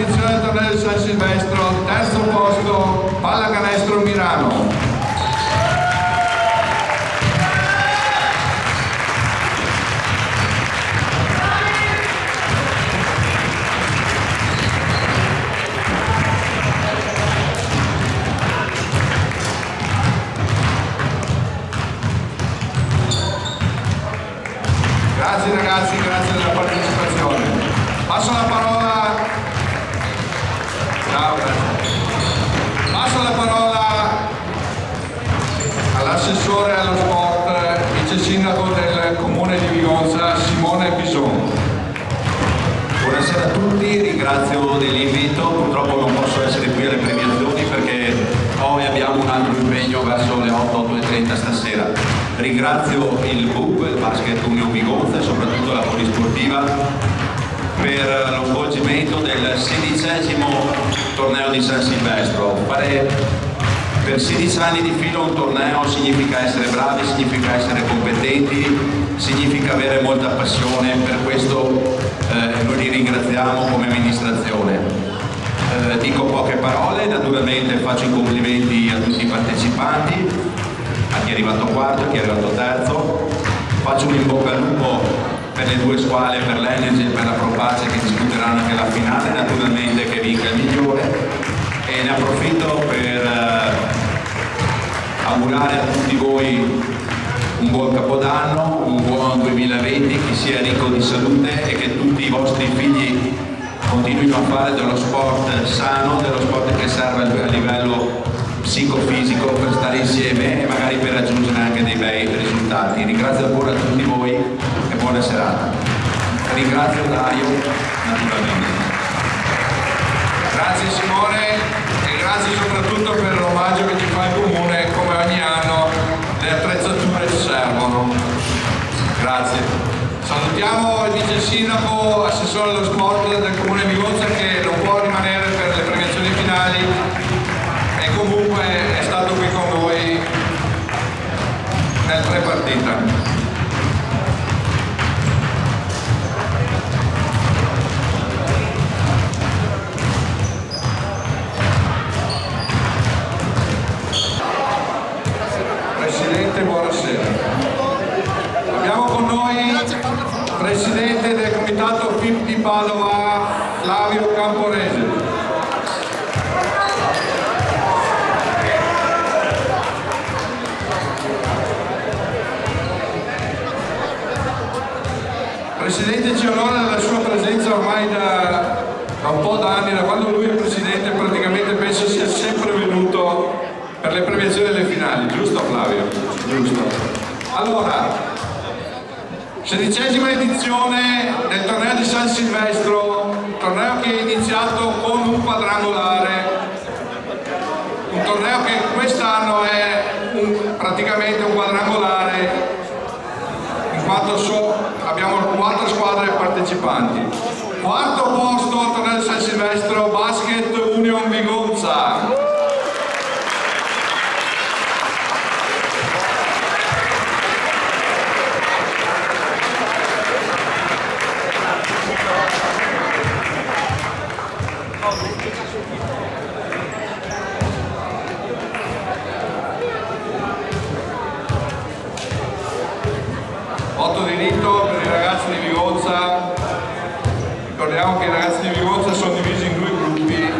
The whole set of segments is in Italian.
edizione del torneo di San Silvestro, terzo posto, Pallacanestro Milano. Grazie ragazzi, grazie della partecipazione. Passo la parola. Ciao, grazie. Passo la parola all'assessore allo sport, vice sindaco del comune di Vigonza, Simone Bison. Buonasera a tutti, ringrazio dell'invito, purtroppo non posso essere qui alle premiazioni perché poi abbiamo un altro impegno verso le 8:30 stasera. Ringrazio il BUP, il Basket Union Vigonza e soprattutto la Polisportiva per lo svolgimento del 16° torneo di San Silvestro. Per 16 anni di filo un torneo significa essere bravi, significa essere competenti, significa avere molta passione, per questo noi li ringraziamo come amministrazione. Dico poche parole, naturalmente faccio i complimenti a tutti i partecipanti, a chi è arrivato quarto, a chi è arrivato terzo. Faccio un in bocca al lupo per le due squadre, per l'Energy e per la Propace che disputeranno anche la finale, naturalmente che vinca il migliore, e ne approfitto per augurare a tutti voi un buon Capodanno, un buon 2020, che sia ricco di salute e che tutti i vostri figli continuino a fare dello sport sano, dello sport che serve a livello psicofisico per stare insieme e magari per raggiungere anche dei bei risultati. Ringrazio ancora tutti voi e buona serata. Ringrazio Dario naturalmente. Grazie Simone e grazie soprattutto per l'omaggio che ci fa il comune, come ogni anno le attrezzature ci servono. Grazie. Salutiamo il vice sindaco, assessore allo sport del comune Vigonza, che non può rimanere per le premiazioni finali e comunque è stato qui con noi nel pre-partita. Presidente, buonasera. Abbiamo con noi il Presidente del Comitato FIP di Padova, Flavio Camporese. Presidente, ci onora della sua presenza ormai da un po' d'anni, da quando lui è Presidente praticamente penso sia sempre venuto per le premiazioni delle finali, giusto Flavio? Giusto. Allora, 16ª edizione del torneo di San Silvestro, torneo che è iniziato con un quadrangolare, un torneo che quest'anno è praticamente un quadrangolare, in quanto abbiamo 4 squadre partecipanti. Quarto posto al torneo di San Silvestro, Basket Union Vigonza. Voto diritto per i ragazzi di Vigonza. Ricordiamo che i ragazzi di Vigonza sono divisi in 2 gruppi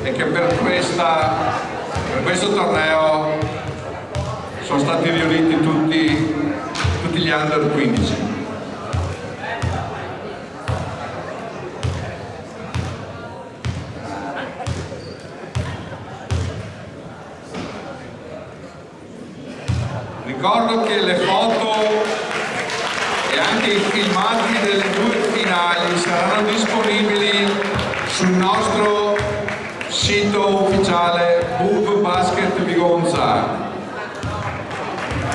e che per questo torneo sono stati riuniti tutti gli under 15. Ricordo che le foto e anche i filmati delle 2 finali saranno disponibili sul nostro sito ufficiale BUP Basket Vigonza.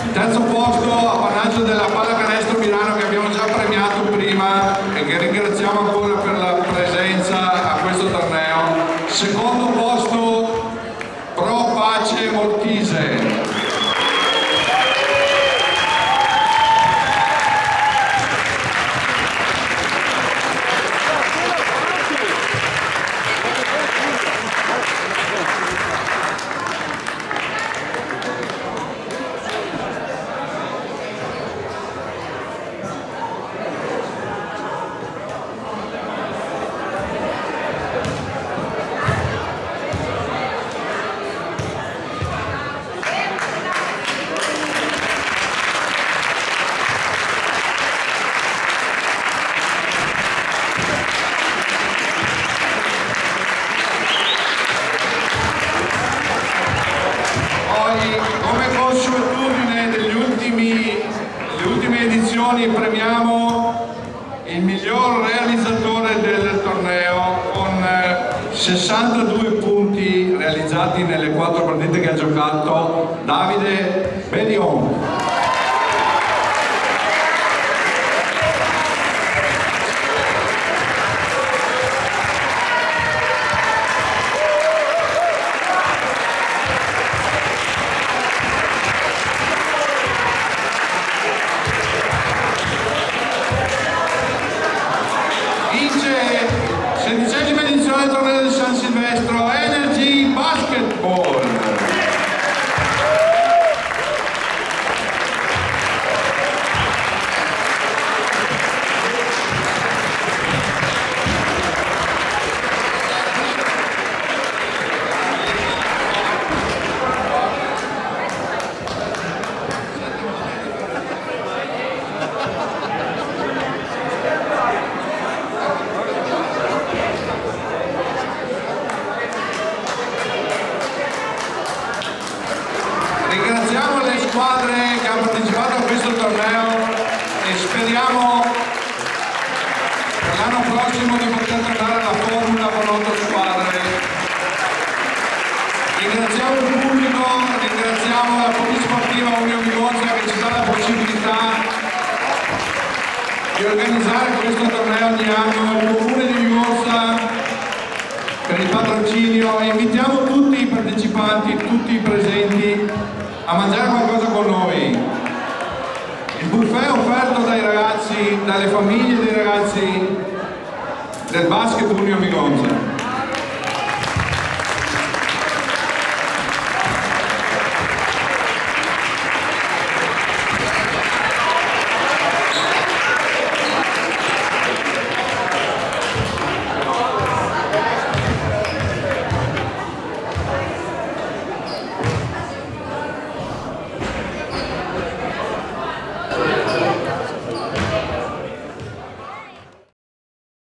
Il terzo posto, appannaggio della Pallacanestro Milano, che abbiamo già premiato prima e che ringraziamo ancora per la presenza a questo torneo. Secondo posto, Propace Moltise. edizioni premiamo il miglior realizzatore del torneo con 62 punti realizzati nelle 4 partite che ha giocato, Davide Bedion. Vince 16ª edizione del torneo di San Silvestro Energy Basketball. Ringraziamo le squadre che hanno partecipato a questo torneo e speriamo per l'anno prossimo di poter tornare alla formula con 8 squadre. Ringraziamo il pubblico, ringraziamo la Polisportiva Unione Vigonza che ci dà la possibilità di organizzare questo torneo ogni anno, il Comune di Vigonza per il patrocinio, e invitiamo tutti i partecipanti, tutti i presenti a mangiare qualcosa con noi. Il buffet è offerto dai ragazzi, dalle famiglie dei ragazzi del basket Unione Vigonza.